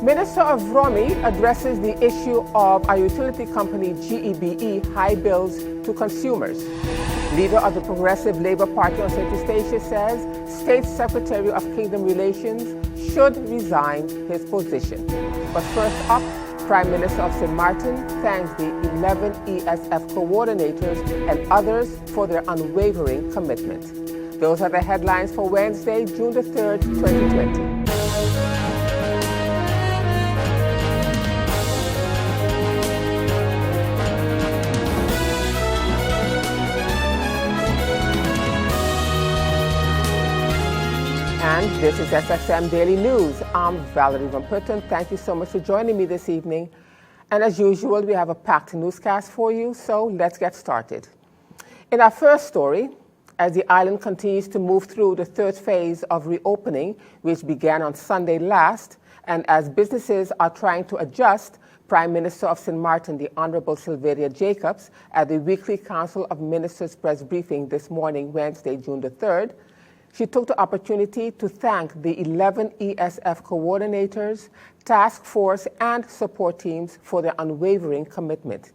Minister of Romy addresses the issue of our utility company GEBE high bills to consumers. Leader of the Progressive Labour Party on St. Eustatia says State Secretary of Kingdom Relations should resign his position. But first up, Prime Minister of St. Martin thanks the 11 ESF coordinators and others for their unwavering commitment. Those are the headlines for Wednesday, June the 3rd, 2020. And this is SXM Daily News. I'm Valerie Van Putten. Thank you so much for joining me this evening. And as usual, we have a packed newscast for you, so let's get started. In our first story, as the island continues to move through the third phase of reopening, which began on Sunday last, and as businesses are trying to adjust, Prime Minister of St. Martin, the Honorable Sylvania Jacobs, at the weekly Council of Ministers press briefing this morning, Wednesday, June the 3rd, she took the opportunity to thank the 11 ESF coordinators, task force, and support teams for their unwavering commitment.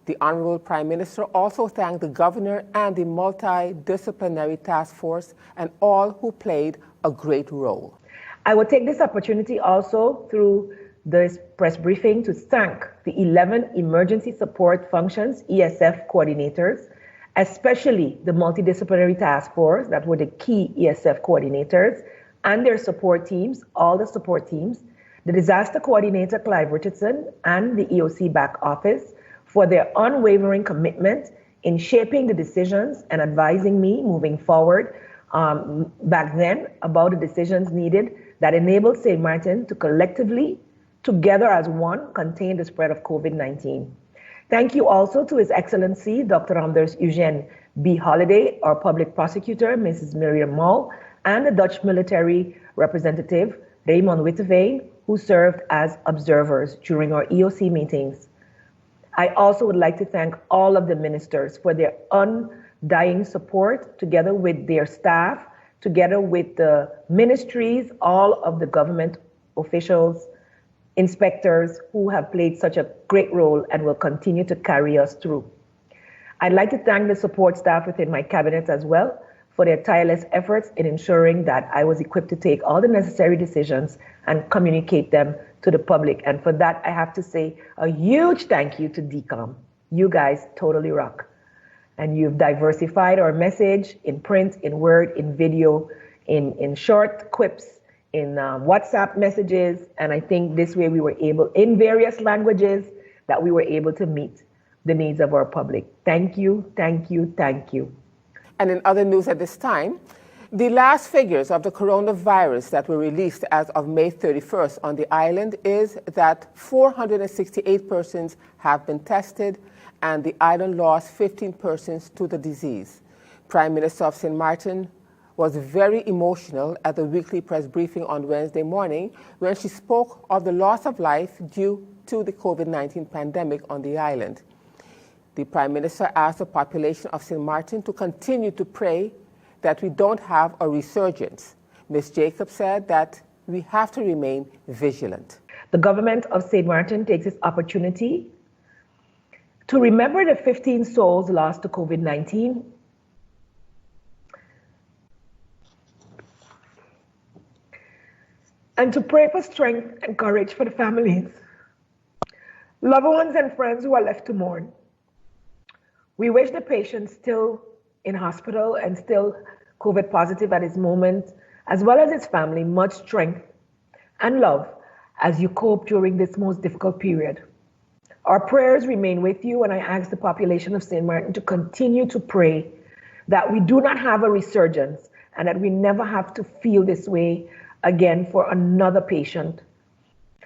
The Honorable Prime Minister also thanked the Governor and the multidisciplinary task force and all who played a great role. I will take this opportunity also through this press briefing to thank the 11 emergency support functions ESF coordinators, especially the multidisciplinary task force that were the key ESF coordinators and their support teams, all the support teams, the disaster coordinator Clive Richardson and the EOC back office for their unwavering commitment in shaping the decisions and advising me moving forward back then about the decisions needed that enabled St. Martin to collectively, together as one, contain the spread of COVID-19. Thank you also to His Excellency, Dr. Anders Eugene B. Holliday, our public prosecutor, Mrs. Miriam Mall, and the Dutch military representative, Raymond Witteveen, who served as observers during our EOC meetings. I also would like to thank all of the ministers for their undying support, together with their staff, together with the ministries, all of the government officials, inspectors who have played such a great role and will continue to carry us through. I'd like to thank the support staff within my cabinet as well for their tireless efforts in ensuring that I was equipped to take all the necessary decisions and communicate them to the public. And for that, I have to say a huge thank you to DCOM. You guys totally rock. And you've diversified our message in print, in word, in video, in short quips, in WhatsApp messages, and I think this way we were able, in various languages, that we were able to meet the needs of our public. Thank you, thank you, thank you. And in other news at this time, the last figures of the coronavirus that were released as of May 31st on the island is that 468 persons have been tested and the island lost 15 persons to the disease. Prime Minister of St. Martin was very emotional at the weekly press briefing on Wednesday morning when she spoke of the loss of life due to the COVID-19 pandemic on the island. The Prime Minister asked the population of St. Martin to continue to pray that we don't have a resurgence. Ms. Jacobs said that we have to remain vigilant. The government of St. Martin takes this opportunity to remember the 15 souls lost to COVID-19 and to pray for strength and courage for the families, loved ones and friends who are left to mourn. We wish the patient still in hospital and still COVID positive at this moment, as well as his family, much strength and love as you cope during this most difficult period. Our prayers remain with you, and I ask the population of St. Martin to continue to pray that we do not have a resurgence and that we never have to feel this way again for another patient.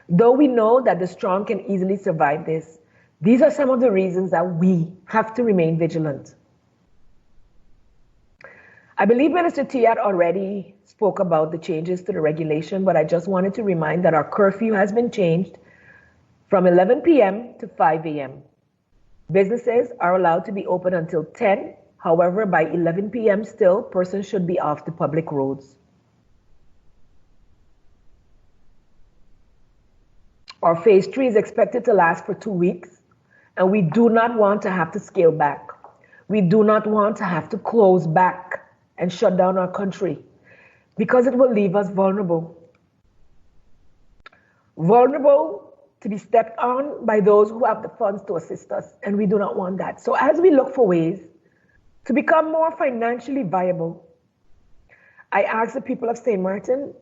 Though we know that the strong can easily survive this, these are some of the reasons that we have to remain vigilant. I believe Minister Tiat already spoke about the changes to the regulation, but I just wanted to remind that our curfew has been changed from 11 p.m. to 5 a.m. Businesses are allowed to be open until 10. However, by 11 p.m. still, persons should be off the public roads. Our phase 3 is expected to last for 2 weeks, and we do not want to have to scale back. We do not want to have to close back and shut down our country because it will leave us vulnerable. Vulnerable to be stepped on by those who have the funds to assist us, and we do not want that. So as we look for ways to become more financially viable, I ask the people of St. Martin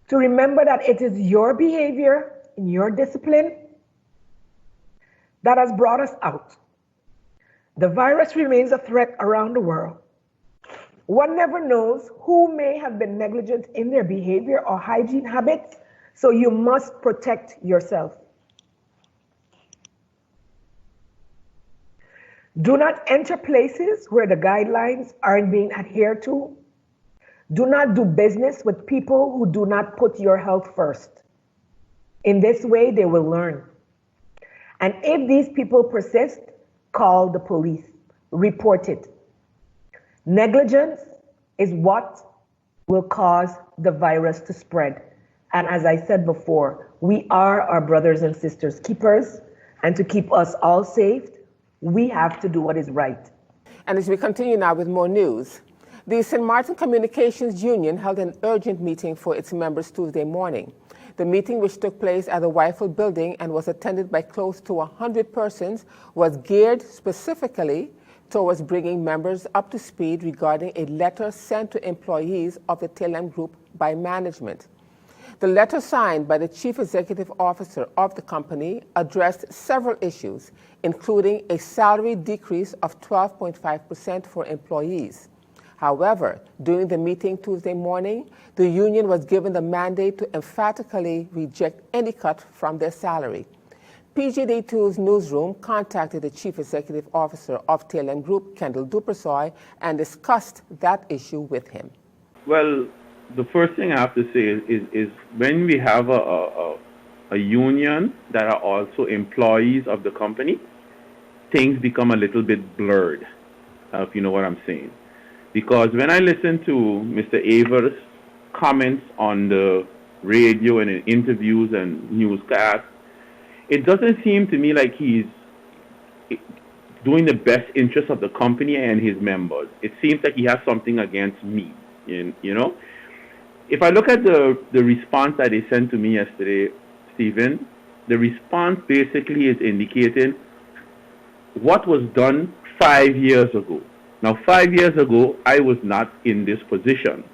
to remember that it is your behavior and your discipline that has brought us out. The virus remains a threat around the world. One never knows who may have been negligent in their behavior or hygiene habits, so you must protect yourself. Do not enter places where the guidelines aren't being adhered to. Do not do business with people who do not put your health first. In this way, they will learn. And if these people persist, call the police, report it. Negligence is what will cause the virus to spread. And as I said before, we are our brothers and sisters keepers, and to keep us all safe, we have to do what is right. And as we continue now with more news, the St. Martin Communications Union held an urgent meeting for its members Tuesday morning. The meeting, which took place at the Weifel building and was attended by close to 100 persons, was geared specifically towards bringing members up to speed regarding a letter sent to employees of the TLM Group by management. The letter signed by the Chief Executive Officer of the company addressed several issues, including a salary decrease of 12.5% for employees. However, during the meeting Tuesday morning, the union was given the mandate to emphatically reject any cut from their salary. PGD2's newsroom contacted the Chief Executive Officer of TLM Group, Kendall Dupersoy, and discussed that issue with him. Well, the first thing I have to say is when we have a union that are also employees of the company, things become a little bit blurred, if you know what I'm saying. Because when I listen to Mr. Avers' comments on the radio and in interviews and newscasts, it doesn't seem to me like he's doing the best interest of the company and his members. It seems like he has something against me, you know. If I look at the response that they sent to me yesterday, Stephen, the response basically is indicating what was done 5 years ago. Now, 5 years ago, I was not in this position.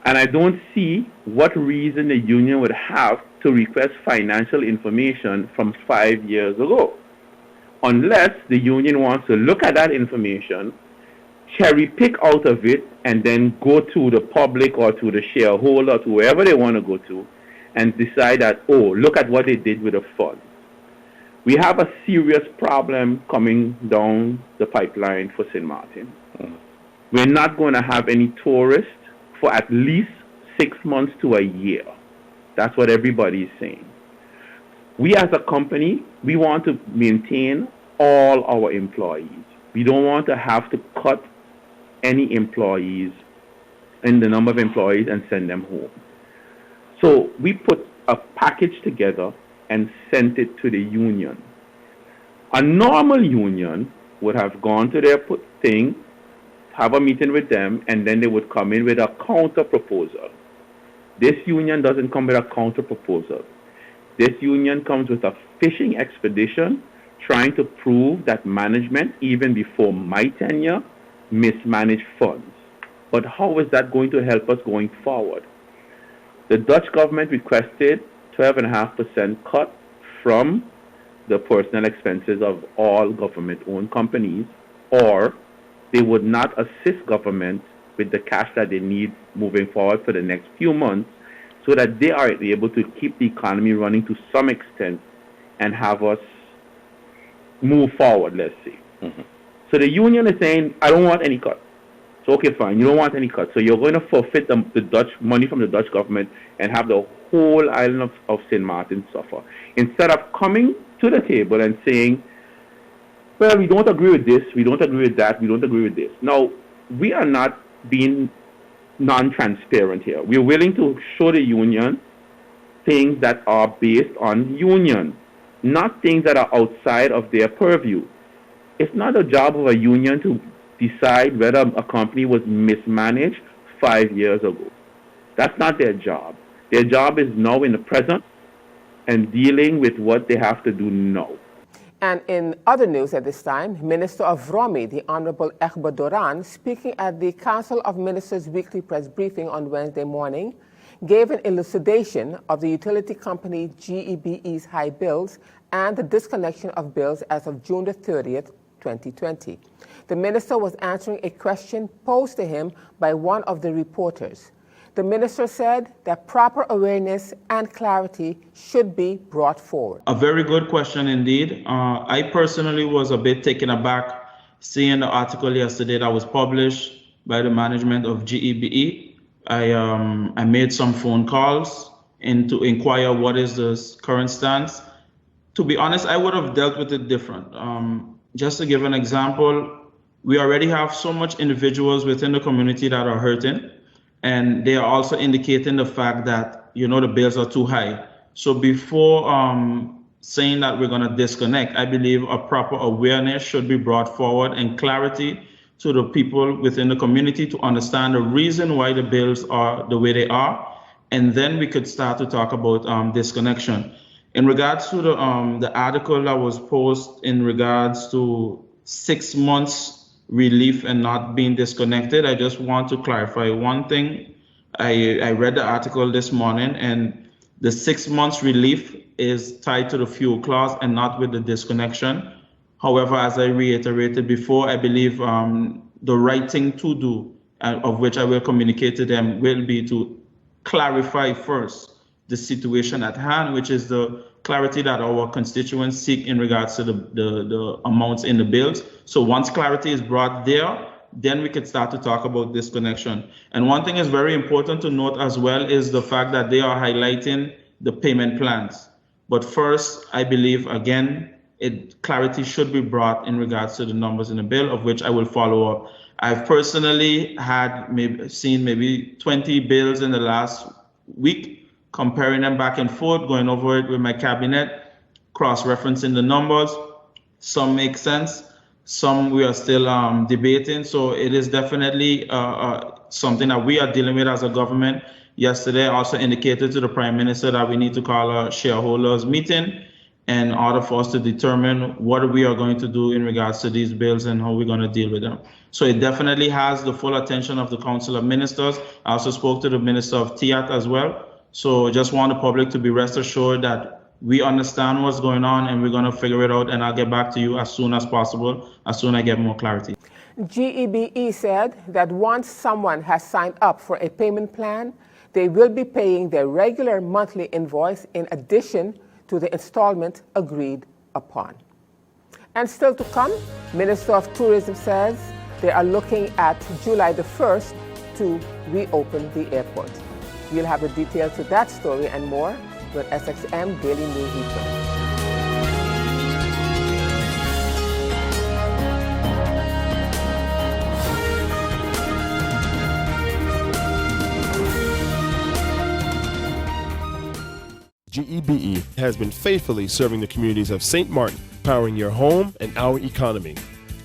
And I don't see what reason the union would have to request financial information from 5 years ago, unless the union wants to look at that information, cherry pick out of it, and then go to the public or to the shareholder, to wherever they want to go to, and decide that, oh, look at what they did with the funds. We have a serious problem coming down the pipeline for St. Martin. We're not going to have any tourists for at least 6 months to a year. That's what everybody is saying. We as a company, we want to maintain all our employees. We don't want to have to cut any employees in the number of employees and send them home. So we put a package together and sent it to the union. A normal union would have gone to their thing, have a meeting with them, and then they would come in with a counter proposal. This union doesn't come with a counter proposal. This union comes with a fishing expedition trying to prove that management, even before my tenure, mismanaged funds. But how is that going to help us going forward? The Dutch government requested 12.5% cut from the personnel expenses of all government-owned companies, or they would not assist government with the cash that they need moving forward for the next few months, so that they are able to keep the economy running to some extent and have us move forward, let's say. Mm-hmm. So the union is saying, I don't want any cut. So okay, fine, you don't want any cut. So you're going to forfeit the Dutch money from the Dutch government and have the whole island of St. Martin suffer. Instead of coming to the table and saying, well, we don't agree with this, we don't agree with that, we don't agree with this. Now, we are not being non-transparent here. We're willing to show the union things that are based on unions, not things that are outside of their purview. It's not a job of a union to decide whether a company was mismanaged 5 years ago. That's not their job. Their job is now in the present and dealing with what they have to do now. And in other news at this time, Minister of Romy, the Honorable Egba Doran, speaking at the Council of Ministers weekly press briefing on Wednesday morning, gave an elucidation of the utility company GEBE's high bills and the disconnection of bills as of June the 30th, 2020. The minister was answering a question posed to him by one of the reporters. The minister said that proper awareness and clarity should be brought forward. A very good question indeed. I personally was a bit taken aback seeing the article yesterday that was published by the management of GEBE. I made some phone calls to inquire what is the current stance. To be honest, I would have dealt with it different. Just to give an example, we already have so much individuals within the community that are hurting. And they are also indicating the fact that, the bills are too high. So before saying that we're going to disconnect, I believe a proper awareness should be brought forward and clarity to the people within the community to understand the reason why the bills are the way they are. And then we could start to talk about disconnection. In regards to the article that was posted in regards to 6 months relief and not being disconnected, I just want to clarify one thing. I read the article this morning, and the 6 months relief is tied to the fuel clause and not with the disconnection. However, as I reiterated before, I believe the right thing to do, of which I will communicate to them, will be to clarify first the situation at hand, which is the clarity that our constituents seek in regards to the amounts in the bills. So once clarity is brought there, then we could start to talk about disconnection. And one thing is very important to note as well is the fact that they are highlighting the payment plans. But first, I believe, again, clarity should be brought in regards to the numbers in the bill, of which I will follow up. I've personally seen maybe 20 bills in the last week, comparing them back and forth, going over it with my cabinet, cross-referencing the numbers. Some make sense, some we are still debating. So it is definitely something that we are dealing with as a government. Yesterday, I also indicated to the Prime Minister that we need to call a shareholders meeting in order for us to determine what we are going to do in regards to these bills and how we're going to deal with them. So it definitely has the full attention of the Council of Ministers. I also spoke to the Minister of TIAT as well. So just want the public to be rest assured that we understand what's going on and we're going to figure it out, and I'll get back to you as soon as possible, as soon as I get more clarity. GEBE said that once someone has signed up for a payment plan, they will be paying their regular monthly invoice in addition to the installment agreed upon. And still to come, Minister of Tourism says they are looking at July the 1st to reopen the airport. We'll have the details to that story and more when SXM Daily News returns. GEBE has been faithfully serving the communities of St. Martin, powering your home and our economy.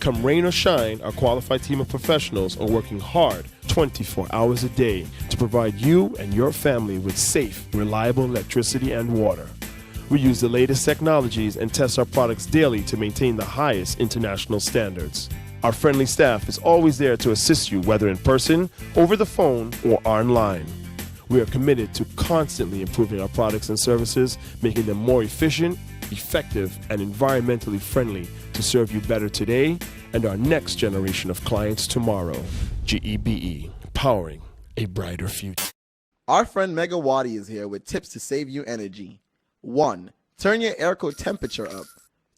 Come rain or shine, our qualified team of professionals are working hard 24 hours a day to provide you and your family with safe, reliable electricity and water. We use the latest technologies and test our products daily to maintain the highest international standards. Our friendly staff is always there to assist you, whether in person, over the phone, or online. We are committed to constantly improving our products and services, making them more efficient, effective, and environmentally friendly to serve you better today and our next generation of clients tomorrow. GEBE, powering a brighter future. Our friend Megawati is here with tips to save you energy. 1. Turn your airco temperature up.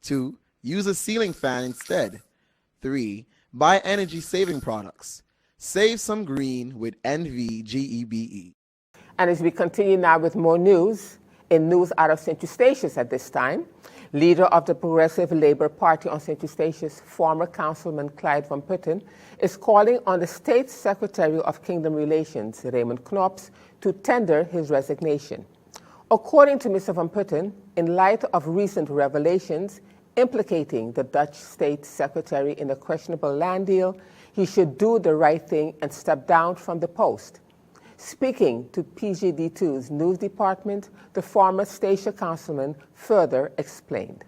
2. Use a ceiling fan instead. 3. Buy energy-saving products. Save some green with NVGEBE. And as we continue now with more news, in news out of St. Eustatius at this time, leader of the Progressive Labour Party on St. Eustatius, former Councilman Clyde Van Putten, is calling on the State Secretary of Kingdom Relations, Raymond Knops, to tender his resignation. According to Mr. Van Putten, in light of recent revelations implicating the Dutch State Secretary in a questionable land deal, he should do the right thing and step down from the post. Speaking to PGD2's news department, the former Statia councilman further explained.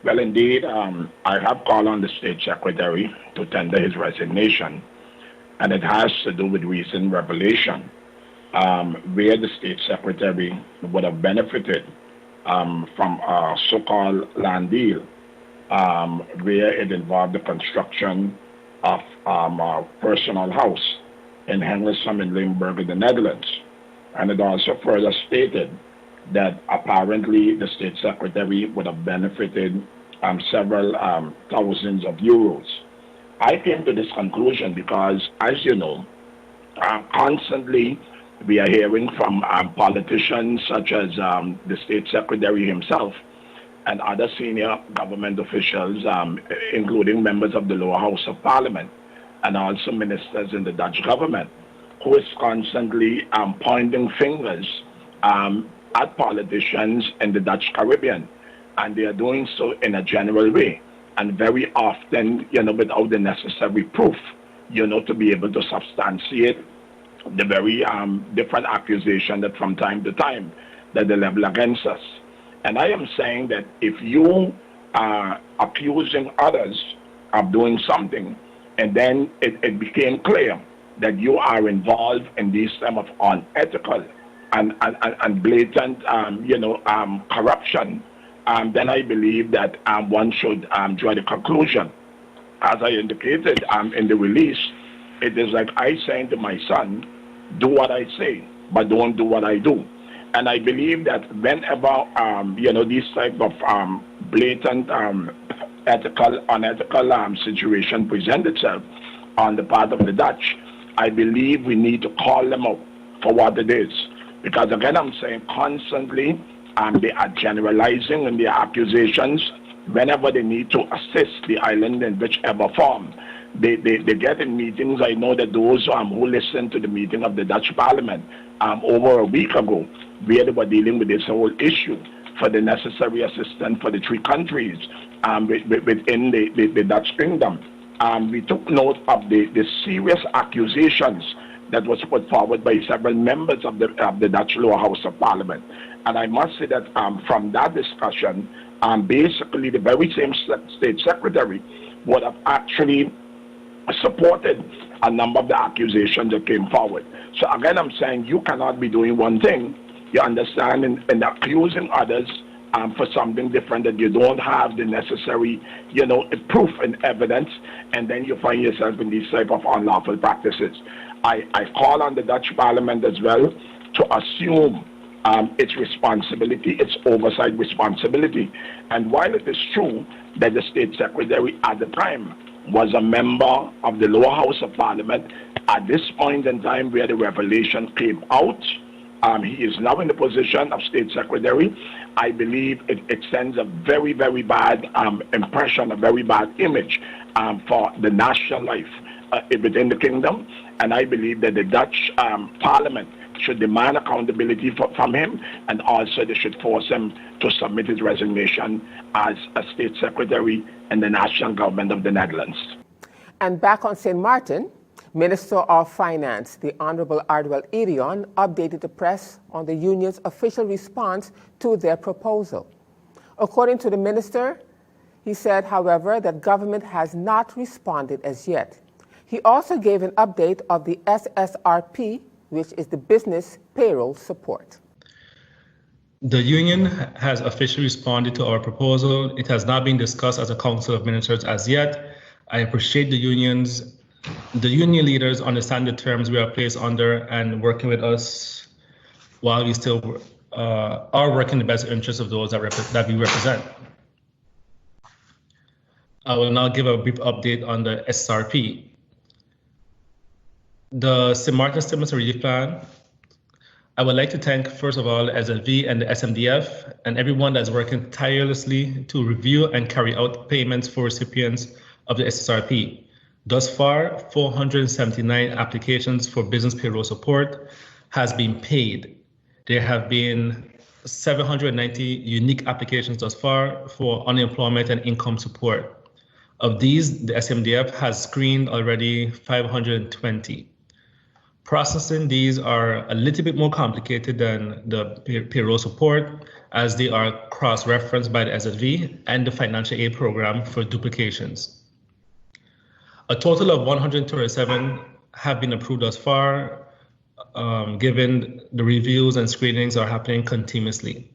Well, indeed, I have called on the State Secretary to tender his resignation, and it has to do with recent revelation where the State Secretary would have benefited from a so-called land deal where it involved the construction of a personal house in Hengersum in Limburg in the Netherlands. And it also further stated that apparently the State Secretary would have benefited several thousands of euros. I came to this conclusion because, as you know, constantly we are hearing from politicians such as the State Secretary himself and other senior government officials, including members of the lower house of parliament and also ministers in the Dutch government, who is constantly pointing fingers at politicians in the Dutch Caribbean. And they are doing so in a general way, and very often, without the necessary proof, to be able to substantiate the very different accusation that from time to time that they level against us. And I am saying that if you are accusing others of doing something, and then it became clear that you are involved in these type of unethical and blatant, corruption, then I believe that one should draw the conclusion. As I indicated in the release, it is like I saying to my son, do what I say, but don't do what I do. And I believe that whenever, these type of blatant, unethical situation present itself on the part of the Dutch, I believe we need to call them out for what it is. Because again, I'm saying constantly, they are generalizing in their accusations whenever they need to assist the island in whichever form. They get in meetings. I know that those who listened to the meeting of the Dutch Parliament over a week ago, where they were dealing with this whole issue for the necessary assistance for the three countries within the Dutch Kingdom. We took note of the serious accusations that was put forward by several members of the Dutch Lower House of Parliament. And I must say that from that discussion, basically the very same State Secretary would have actually supported a number of the accusations that came forward. So again, I'm saying you cannot be doing one thing, you understand, and accusing others for something different that you don't have the necessary, proof and evidence, and then you find yourself in these type of unlawful practices. I call on the Dutch Parliament as well to assume its responsibility, its oversight responsibility. And while it is true that the State Secretary at the time was a member of the lower house of Parliament, at this point in time where the revelation came out, he is now in the position of State Secretary. I believe it sends a very, very bad impression, a very bad image for the national life within the kingdom. And I believe that the Dutch Parliament should demand accountability from him, and also they should force him to submit his resignation as a State Secretary in the national government of the Netherlands. And back on St. Martin, Minister of Finance, the Honorable Ardwell Edion, updated the press on the union's official response to their proposal. According to the minister, he said, however, that government has not responded as yet. He also gave an update of the SSRP, which is the business payroll support. The union has officially responded to our proposal. It has not been discussed as a council of ministers as yet. I appreciate the union leaders understand the terms we are placed under and working with us while we still are working in the best interest of those that we represent. I will now give a brief update on the SRP. The St. Martin Stimulus Relief Plan, I would like to thank, first of all, SLV and the SMDF and everyone that's working tirelessly to review and carry out payments for recipients of the SSRP. Thus far, 479 applications for business payroll support has been paid. There have been 790 unique applications thus far for unemployment and income support. Of these, the SMDF has screened already 520. Processing these are a little bit more complicated than the payroll support, as they are cross-referenced by the SZV and the financial aid program for duplications. A total of 137 have been approved thus far, given the reviews and screenings are happening continuously.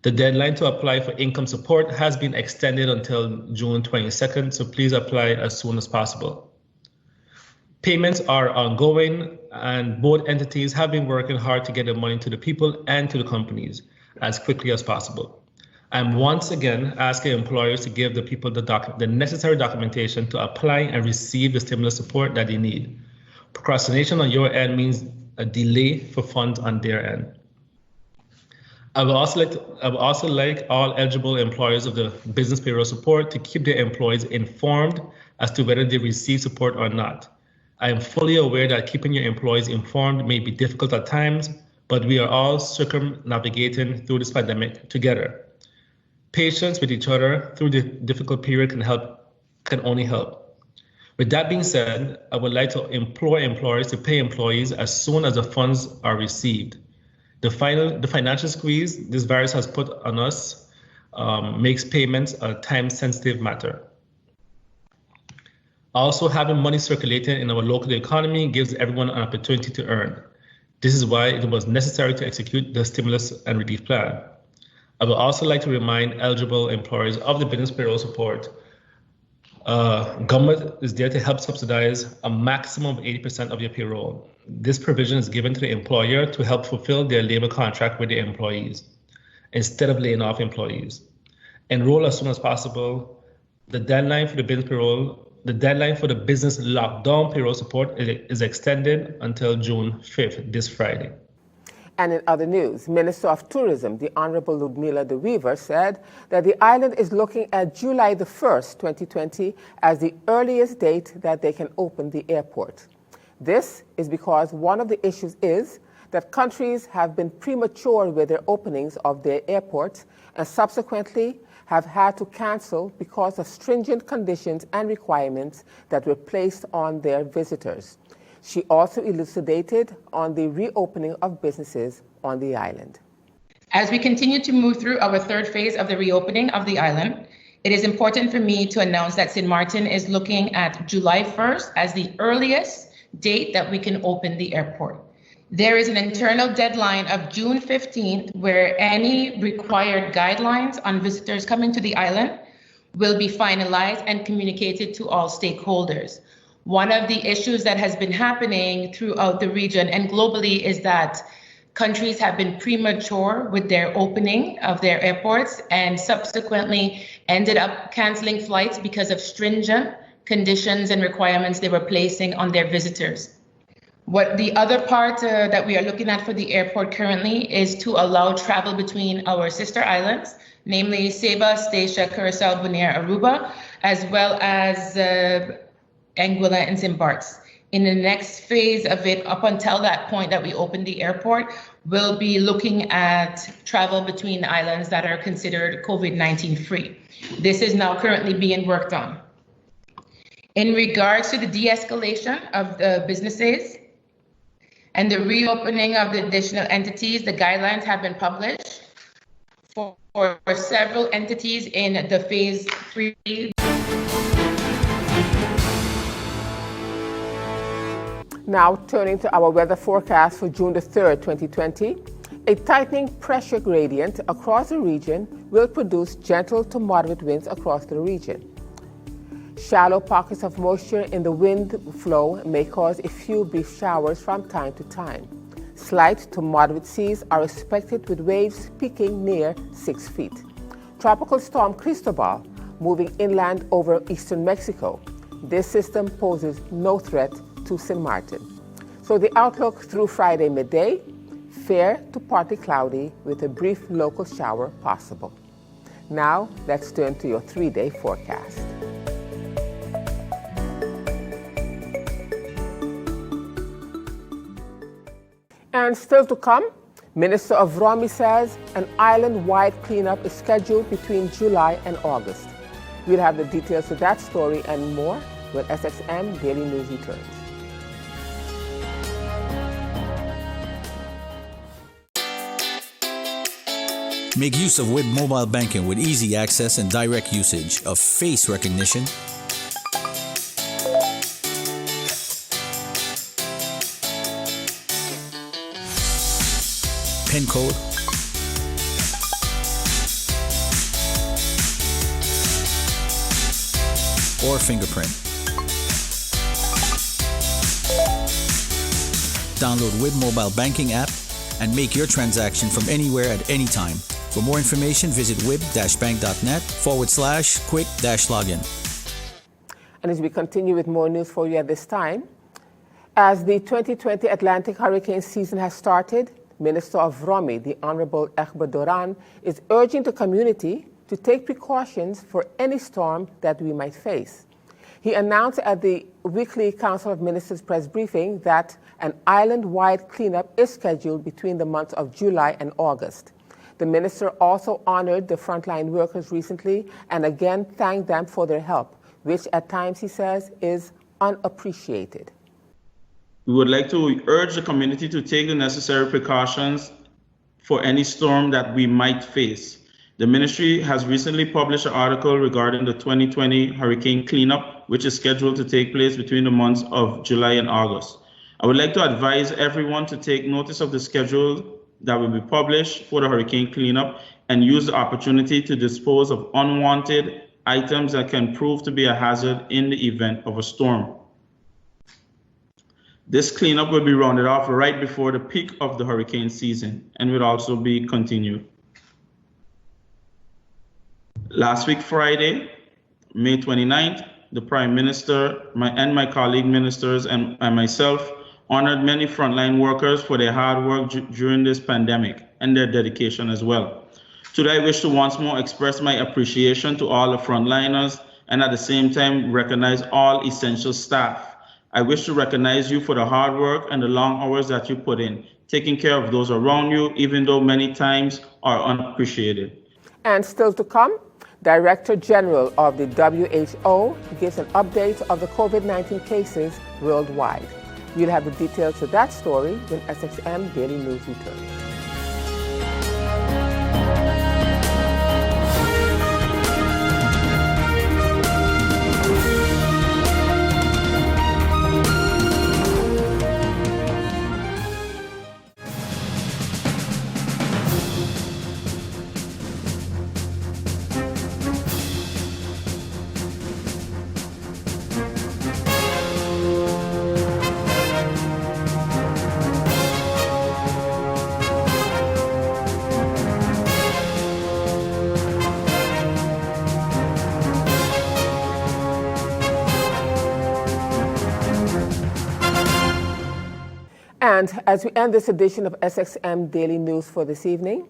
The deadline to apply for income support has been extended until June 22nd, so please apply as soon as possible. Payments are ongoing, and both entities have been working hard to get the money to the people and to the companies as quickly as possible. I'm once again asking employers to give the people the necessary documentation to apply and receive the stimulus support that they need. Procrastination on your end means a delay for funds on their end. I would also like all eligible employers of the business payroll support to keep their employees informed as to whether they receive support or not. I am fully aware that keeping your employees informed may be difficult at times, but we are all circumnavigating through this pandemic together. Patience with each other through the difficult period can only help. With that being said, I would like to implore employers to pay employees as soon as the funds are received. The financial squeeze this virus has put on us makes payments a time-sensitive matter. Also, having money circulating in our local economy gives everyone an opportunity to earn. This is why it was necessary to execute the stimulus and relief plan. I would also like to remind eligible employers of the business payroll support. Government is there to help subsidize a maximum of 80% of your payroll. This provision is given to the employer to help fulfill their labor contract with the employees, instead of laying off employees. Enroll as soon as possible. The deadline for the business lockdown payroll support is extended until June 5th, this Friday. And in other news, Minister of Tourism, the Honorable Ludmila de Weaver, said that the island is looking at July the 1st, 2020, as the earliest date that they can open the airport. This is because one of the issues is that countries have been premature with their openings of their airports and subsequently have had to cancel because of stringent conditions and requirements that were placed on their visitors. She also elucidated on the reopening of businesses on the island. As we continue to move through our third phase of the reopening of the island, it is important for me to announce that St. Martin is looking at July 1st as the earliest date that we can open the airport. There is an internal deadline of June 15th where any required guidelines on visitors coming to the island will be finalized and communicated to all stakeholders. One of the issues that has been happening throughout the region and globally is that countries have been premature with their opening of their airports and subsequently ended up canceling flights because of stringent conditions and requirements they were placing on their visitors. What the other part that we are looking at for the airport currently is to allow travel between our sister islands, namely Saba, Statia, Curacao, Bonaire, Aruba, as well as Anguilla and St. Bart's. In the next phase of it, up until that point that we open the airport, we'll be looking at travel between islands that are considered COVID-19 free. This is now currently being worked on. In regards to the de-escalation of the businesses and the reopening of the additional entities, the guidelines have been published for several entities in the phase 3. Now turning to our weather forecast for June the 3rd, 2020, a tightening pressure gradient across the region will produce gentle to moderate winds across the region. Shallow pockets of moisture in the wind flow may cause a few brief showers from time to time. Slight to moderate seas are expected with waves peaking near 6 feet. Tropical storm Cristobal moving inland over eastern Mexico. This system poses no threat to St. Martin. So the outlook through Friday midday, fair to partly cloudy with a brief local shower possible. Now let's turn to your 3-day forecast. And still to come, Minister Avrami says an island-wide cleanup is scheduled between July and August. We'll have the details to that story and more when SXM Daily News returns. Make use of WIB mobile banking with easy access and direct usage of face recognition, PIN code, or fingerprint. Download WIB mobile banking app and make your transaction from anywhere at any time. For more information, visit wib-bank.net/quick-login. And as we continue with more news for you at this time, as the 2020 Atlantic hurricane season has started, Minister of Romy, the Honorable Ekba Doran, is urging the community to take precautions for any storm that we might face. He announced at the weekly Council of Ministers press briefing that an island-wide cleanup is scheduled between the months of July and August. The minister also honored the frontline workers recently and again thanked them for their help, which at times, he says, is unappreciated. We would like to urge the community to take the necessary precautions for any storm that we might face. The ministry has recently published an article regarding the 2020 hurricane cleanup, which is scheduled to take place between the months of July and August. I would like to advise everyone to take notice of the schedule that will be published for the hurricane cleanup and use the opportunity to dispose of unwanted items that can prove to be a hazard in the event of a storm. This cleanup will be rounded off right before the peak of the hurricane season and will also be continued. Last week, Friday, May 29th, the Prime Minister and my colleague ministers and myself honored many frontline workers for their hard work during this pandemic and their dedication as well. Today, I wish to once more express my appreciation to all the frontliners and at the same time recognize all essential staff. I wish to recognize you for the hard work and the long hours that you put in, taking care of those around you, even though many times are unappreciated. And still to come, Director General of the WHO gives an update of the COVID-19 cases worldwide. We'll have the details to that story when SXM Daily News returns. And as we end this edition of SXM Daily News for this evening,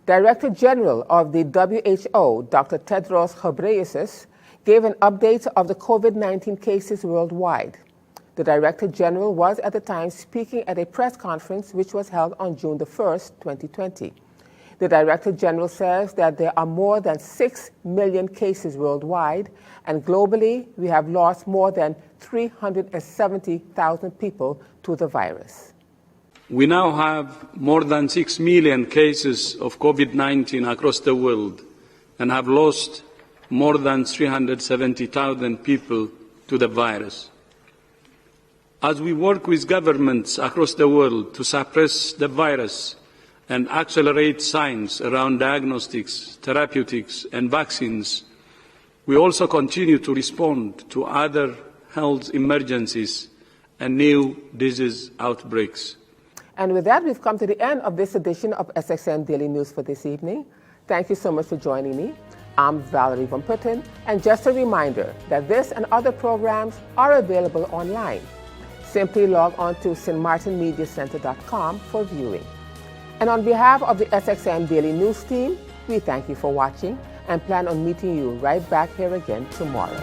Director General of the WHO, Dr. Tedros Ghebreyesus, gave an update of the COVID-19 cases worldwide. The Director General was at the time speaking at a press conference which was held on June the 1st, 2020. The Director General says that there are more than 6 million cases worldwide, and globally we have lost more than 370,000 people to the virus. We now have more than 6 million cases of COVID-19 across the world and have lost more than 370,000 people to the virus. As we work with governments across the world to suppress the virus and accelerate science around diagnostics, therapeutics, and vaccines, we also continue to respond to other health emergencies and new disease outbreaks. And with that, we've come to the end of this edition of SXM Daily News for this evening. Thank you so much for joining me. I'm Valerie Van Putten, and just a reminder that this and other programs are available online. Simply log on to stmartinmediacenter.com for viewing. And on behalf of the SXM Daily News team, we thank you for watching and plan on meeting you right back here again tomorrow.